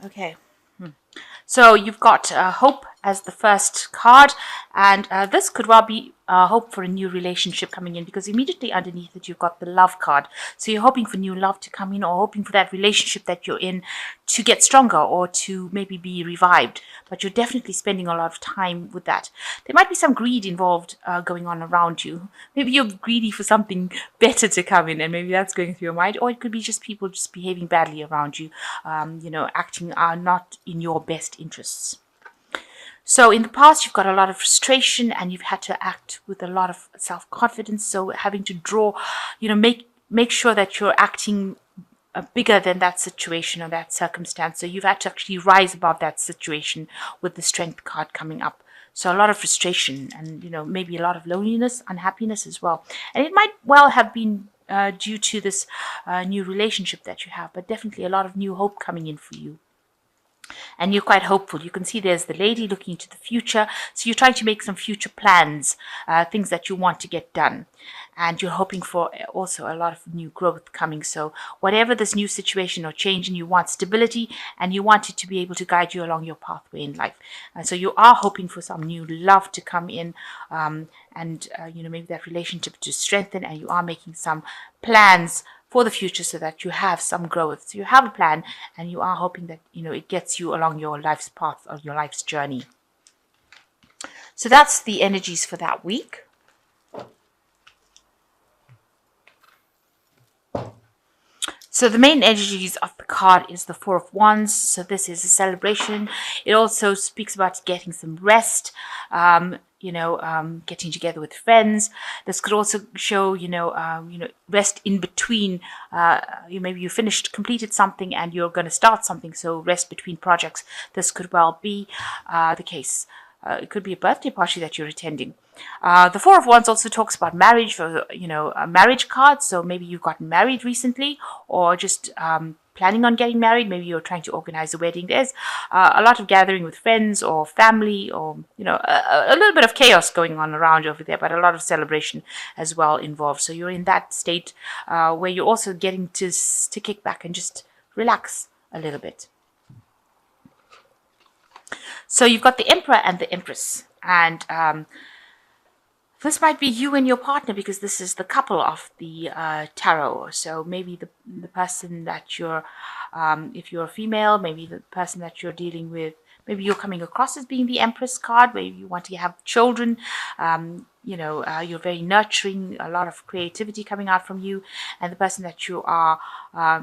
Okay. So you've got hope as the first card, and this could well be hope for a new relationship coming in, because immediately underneath it you've got the love card. So you're hoping for new love to come in, or hoping for that relationship that you're in to get stronger or to maybe be revived. But you're definitely spending a lot of time with that. There might be some greed involved going on around you. Maybe you're greedy for something better to come in, and maybe that's going through your mind. Or it could be just people just behaving badly around you, acting not in your best interests. So in the past, you've got a lot of frustration and you've had to act with a lot of self-confidence. So having to draw, make sure that you're acting bigger than that situation or that circumstance. So you've had to actually rise above that situation with the strength card coming up. So a lot of frustration and, maybe a lot of loneliness, unhappiness as well. And it might well have been due to this new relationship that you have, but definitely a lot of new hope coming in for you. And you're quite hopeful. You can see there's the lady looking into the future. So you're trying to make some future plans, things that you want to get done. And you're hoping for also a lot of new growth coming. So whatever this new situation or change, and you want stability and you want it to be able to guide you along your pathway in life. And so you are hoping for some new love to come in, and maybe that relationship to strengthen, and you are making some plans for the future so that you have some growth. So you have a plan and you are hoping that, it gets you along your life's path or your life's journey. So that's the energies for that week. So the main energies of the card is the Four of Wands. So this is a celebration. It also speaks about getting some rest, getting together with friends. This could also show, rest in between. Maybe you completed something and you're going to start something. So rest between projects. This could well be the case. It could be a birthday party that you're attending. The Four of Wands also talks about marriage, a marriage card. So maybe you've gotten married recently, or just planning on getting married. Maybe you're trying to organize a wedding. There's a lot of gathering with friends or family, or a little bit of chaos going on around over there, but a lot of celebration as well involved. So you're in that state where you're also getting to kick back and just relax a little bit. So you've got the Emperor and the Empress, and this might be you and your partner, because this is the couple of the tarot. So maybe the person that you're, if you're a female, maybe the person that you're dealing with, maybe you're coming across as being the Empress card, where you want to have children. You're very nurturing, a lot of creativity coming out from you. And the person that you are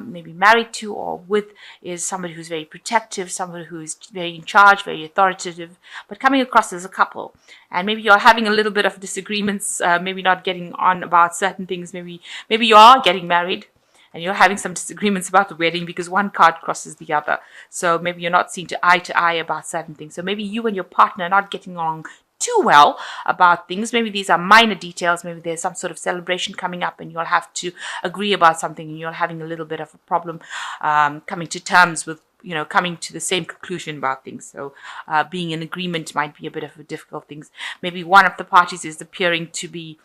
maybe married to or with is somebody who's very protective, somebody who's very in charge, very authoritative, but coming across as a couple. And maybe you're having a little bit of disagreements, maybe not getting on about certain things. Maybe you are getting married and you're having some disagreements about the wedding because one card crosses the other. So maybe you're not seeing eye to eye about certain things. So maybe you and your partner are not getting along too well about things. Maybe these are minor details. Maybe there's some sort of celebration coming up and you'll have to agree about something, and you're having a little bit of a problem coming to terms with, coming to the same conclusion about things. So being in agreement might be a bit of a difficult thing. Maybe one of the parties is appearing to be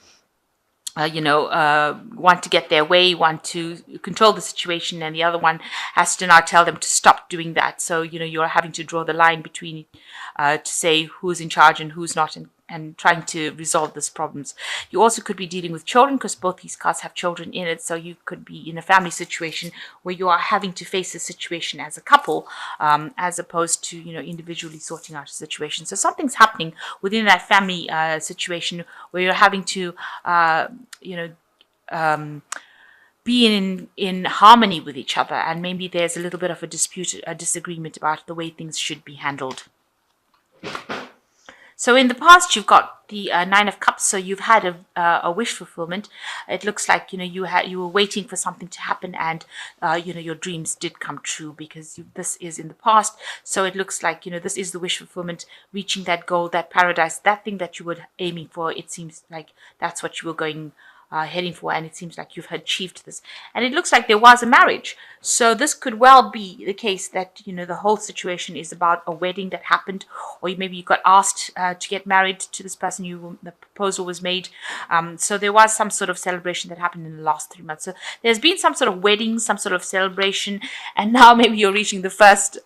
want to get their way, want to control the situation, and the other one has to now tell them to stop doing that. So, you're having to draw the line between to say who's in charge and who's not, and trying to resolve these problems. You also could be dealing with children, because both these cards have children in it. So you could be in a family situation where you are having to face a situation as a couple, as opposed to, individually sorting out a situation. So something's happening within that family situation where you're having to, be in harmony with each other. And maybe there's a little bit of a disagreement about the way things should be handled. So in the past, you've got the Nine of Cups. So you've had a wish fulfillment. It looks like, you were waiting for something to happen, and, your dreams did come true, because this is in the past. So it looks like, this is the wish fulfillment, reaching that goal, that paradise, that thing that you were aiming for. It seems like that's what you were heading for, and it seems like you've achieved this. And it looks like there was a marriage. So this could well be the case that, the whole situation is about a wedding that happened, or maybe you got asked to get married to this person. The proposal was made. So there was some sort of celebration that happened in the last 3 months. So there's been some sort of wedding, some sort of celebration, and now maybe you're reaching the first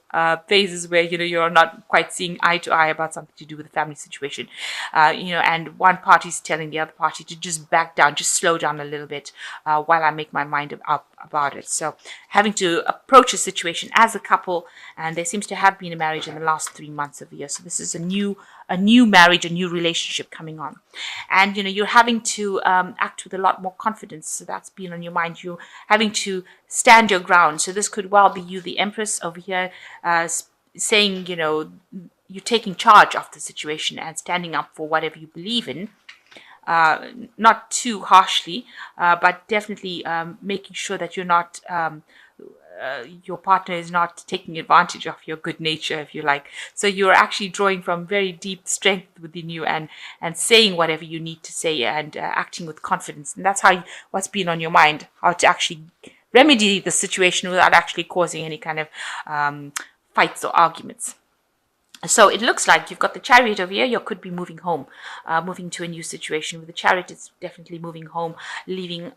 phases where you're not quite seeing eye to eye about something to do with the family situation. And one party's telling the other party to just back down, just slow down a little bit while I make my mind up about it. So having to approach a situation as a couple, and there seems to have been a marriage in the last 3 months of the year. So this is a new marriage, a new relationship coming on, and you're having to act with a lot more confidence. So that's been on your mind. You're having to stand your ground. So this could well be you, the Empress over here, saying you're taking charge of the situation and standing up for whatever you believe in. Not too harshly, but definitely making sure that you're not your partner is not taking advantage of your good nature, if you like. So you're actually drawing from very deep strength within you and saying whatever you need to say and acting with confidence. And that's what's been on your mind, how to actually remedy the situation without actually causing any kind of fights or arguments. So it looks like you've got the Chariot over here. You could be moving home, moving to a new situation. With the Chariot, it's definitely moving home, leaving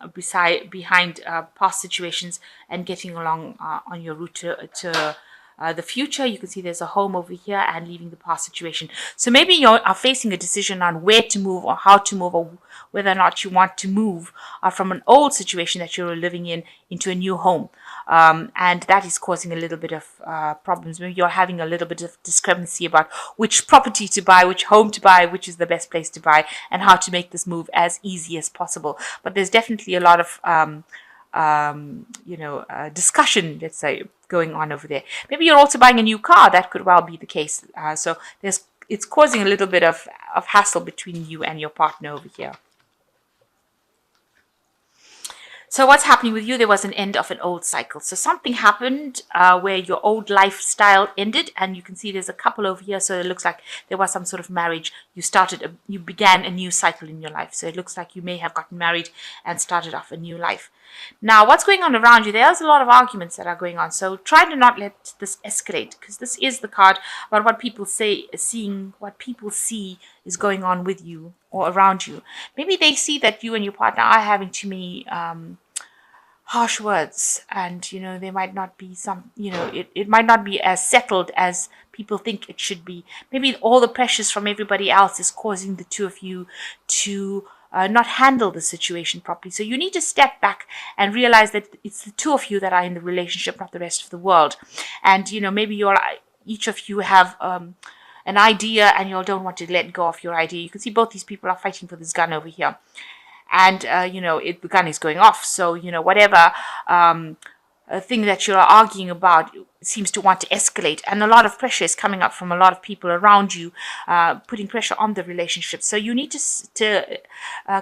behind past situations and getting along on your route to the future. You can see there's a home over here and leaving the past situation. So maybe you are facing a decision on where to move or how to move, or whether or not you want to move from an old situation that you're living in into a new home. And that is causing a little bit of problems. Maybe you're having a little bit of discrepancy about which property to buy, which home to buy, which is the best place to buy, and how to make this move as easy as possible. But there's definitely a lot of discussion, let's say, going on over there. Maybe you're also buying a new car. That could well be the case. So it's causing a little bit of hassle between you and your partner over here. So what's happening with you? There was an end of an old cycle. So something happened where your old lifestyle ended, and you can see there's a couple over here. So it looks like there was some sort of marriage. You began a new cycle in your life. So it looks like you may have gotten married and started off a new life. Now, what's going on around you? There's a lot of arguments that are going on. So try to not let this escalate, because this is the card about what people see is going on with you or around you. Maybe they see that you and your partner are having too many harsh words, and there might not be it might not be as settled as people think it should be. Maybe all the pressures from everybody else is causing the two of you to not handle the situation properly. So you need to step back and realize that it's the two of you that are in the relationship, not the rest of the world. And maybe each of you have an idea and you don't want to let go of your idea. You can see both these people are fighting for this gun over here. And, the gun is going off. So, whatever thing that you're arguing about seems to want to escalate. And a lot of pressure is coming up from a lot of people around you, putting pressure on the relationship. So you need to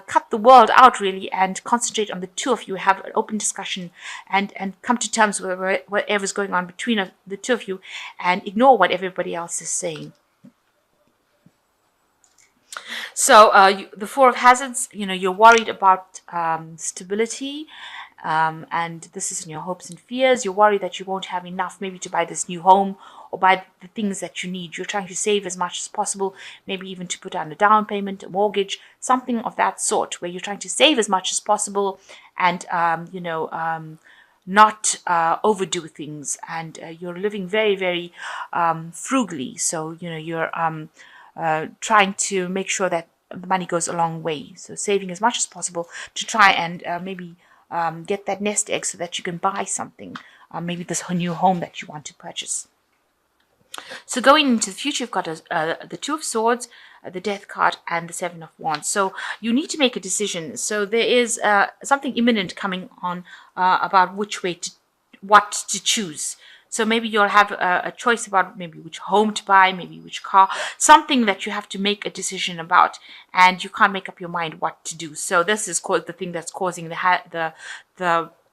cut the world out, really, and concentrate on the two of you, have an open discussion and come to terms with whatever's going on between the two of you, and ignore what everybody else is saying. So the Four of Hazards, you're worried about stability, and this is in your hopes and fears. You're worried that you won't have enough maybe to buy this new home or buy the things that you need. You're trying to save as much as possible, maybe even to put down a down payment, a mortgage, something of that sort, where you're trying to save as much as possible and, not overdo things. And you're living very, very frugally. So, you're trying to make sure that the money goes a long way. So saving as much as possible to try and maybe get that nest egg so that you can buy something, maybe this new home that you want to purchase. So going into the future, you've got the Two of Swords, the Death card, and the Seven of Wands. So you need to make a decision. So there is something imminent coming on about what to choose. So maybe you'll have a choice about maybe which home to buy, maybe which car, something that you have to make a decision about, and you can't make up your mind what to do. So this is the thing that's causing the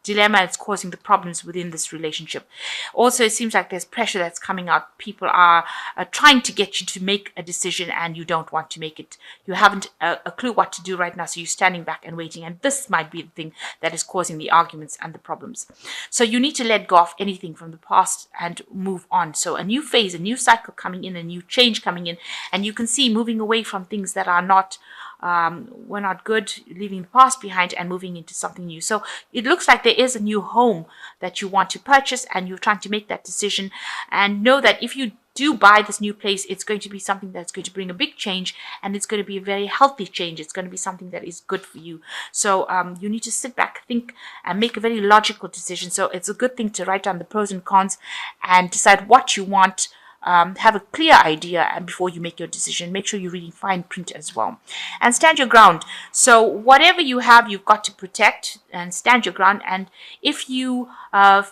dilemma. It's causing the problems within this relationship. Also, it seems like there's pressure that's coming out. People are trying to get you to make a decision and you don't want to make it. You haven't a clue what to do right now, so you're standing back and waiting. And this might be the thing that is causing the arguments and the problems. So you need to let go of anything from the past and move on. So a new phase, a new cycle coming in, a new change coming in. And you can see moving away from things that are not were not good, leaving the past behind and moving into something new. So it looks like there is a new home that you want to purchase, and you're trying to make that decision. And know that if you do buy this new place, it's going to be something that's going to bring a big change, and it's going to be a very healthy change. It's going to be something that is good for you. So you need to sit back, think, and make a very logical decision. So it's a good thing to write down the pros and cons and decide what you want. Have a clear idea, and before you make your decision, make sure you're reading fine print as well, and stand your ground. So whatever you have, you've got to protect and stand your ground. And if you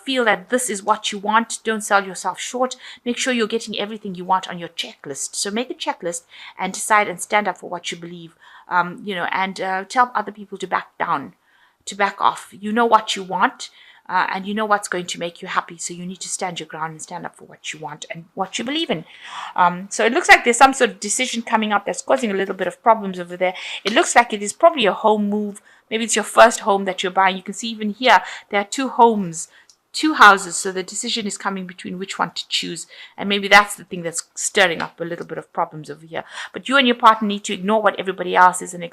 feel that this is what you want, don't sell yourself short. Make sure you're getting everything you want on your checklist. So make a checklist and decide and stand up for what you believe. And tell other people to back down, to back off. You know what you want. And you know what's going to make you happy. So you need to stand your ground and stand up for what you want and what you believe in. So it looks like there's some sort of decision coming up that's causing a little bit of problems over there. It looks like it is probably a home move. Maybe it's your first home that you're buying. You can see even here, there are two homes, two houses. So the decision is coming between which one to choose. And maybe that's the thing that's stirring up a little bit of problems over here. But you and your partner need to ignore what everybody else is and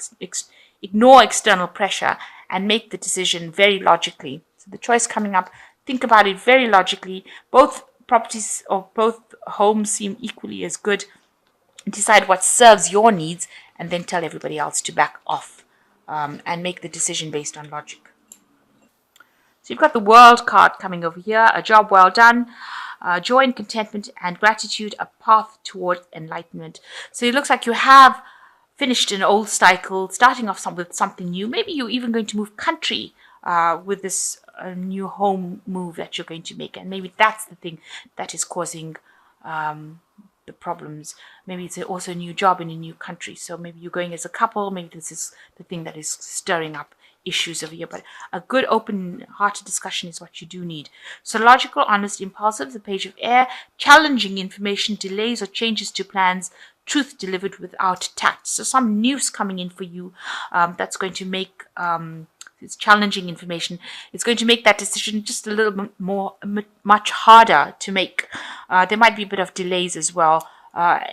ignore external pressure and make the decision very logically. The choice coming up, think about it very logically. Both properties or both homes seem equally as good. Decide what serves your needs, and then tell everybody else to back off, and make the decision based on logic. So you've got the World card coming over here. A job well done, joy and contentment and gratitude, a path toward enlightenment. So it looks like you have finished an old cycle, starting off with something new. Maybe you're even going to move country with this new home move that you're going to make. And maybe that's the thing that is causing the problems. Maybe it's also a new job in a new country. So maybe you're going as a couple. Maybe this is the thing that is stirring up issues over here. But a good open-hearted discussion is what you do need. So logical, honest, impulsive, the page of air, challenging information, delays or changes to plans, truth delivered without tact. So some news coming in for you that's going to make it's challenging information. It's going to make that decision just a little bit much harder to make. There might be a bit of delays as well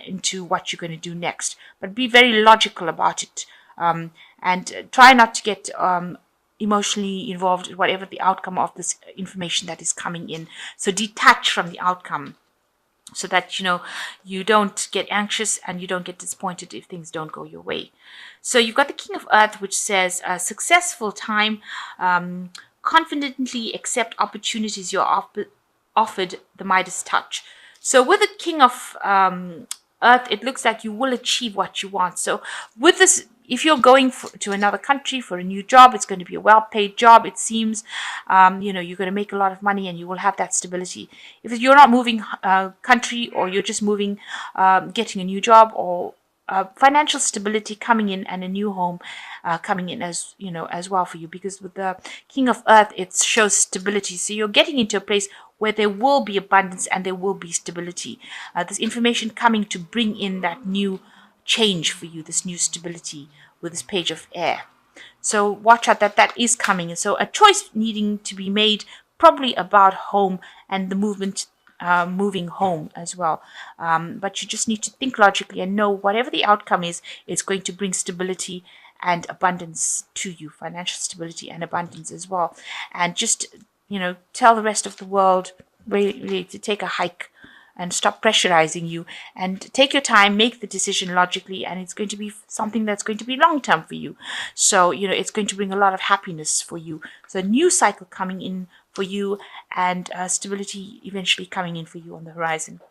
into what you're going to do next. But be very logical about it, and try not to get emotionally involved in whatever the outcome of this information that is coming in. So detach from the outcome, so that you don't get anxious and you don't get disappointed if things don't go your way. So you've got the King of Earth, which says a successful time, confidently accept opportunities you're offered, the Midas touch. So with the King of Earth, it looks like you will achieve what you want. So with this, if you're going to another country for a new job, it's going to be a well-paid job, it seems. You're going to make a lot of money and you will have that stability. If you're not moving country, or you're just moving, getting a new job, or financial stability coming in, and a new home coming in as well for you, because with the King of Earth, it shows stability. So you're getting into a place where there will be abundance and there will be stability. This information coming to bring in that new change for you, this new stability with this page of air. So watch out that is coming. And so a choice needing to be made, probably about home and the movement, moving home as well. But you just need to think logically and know whatever the outcome is, it's going to bring stability and abundance to you, financial stability and abundance as well. And just, tell the rest of the world really to take a hike and stop pressurizing you, and take your time, make the decision logically, and it's going to be something that's going to be long term for you. So, it's going to bring a lot of happiness for you. So a new cycle coming in for you, and stability eventually coming in for you on the horizon.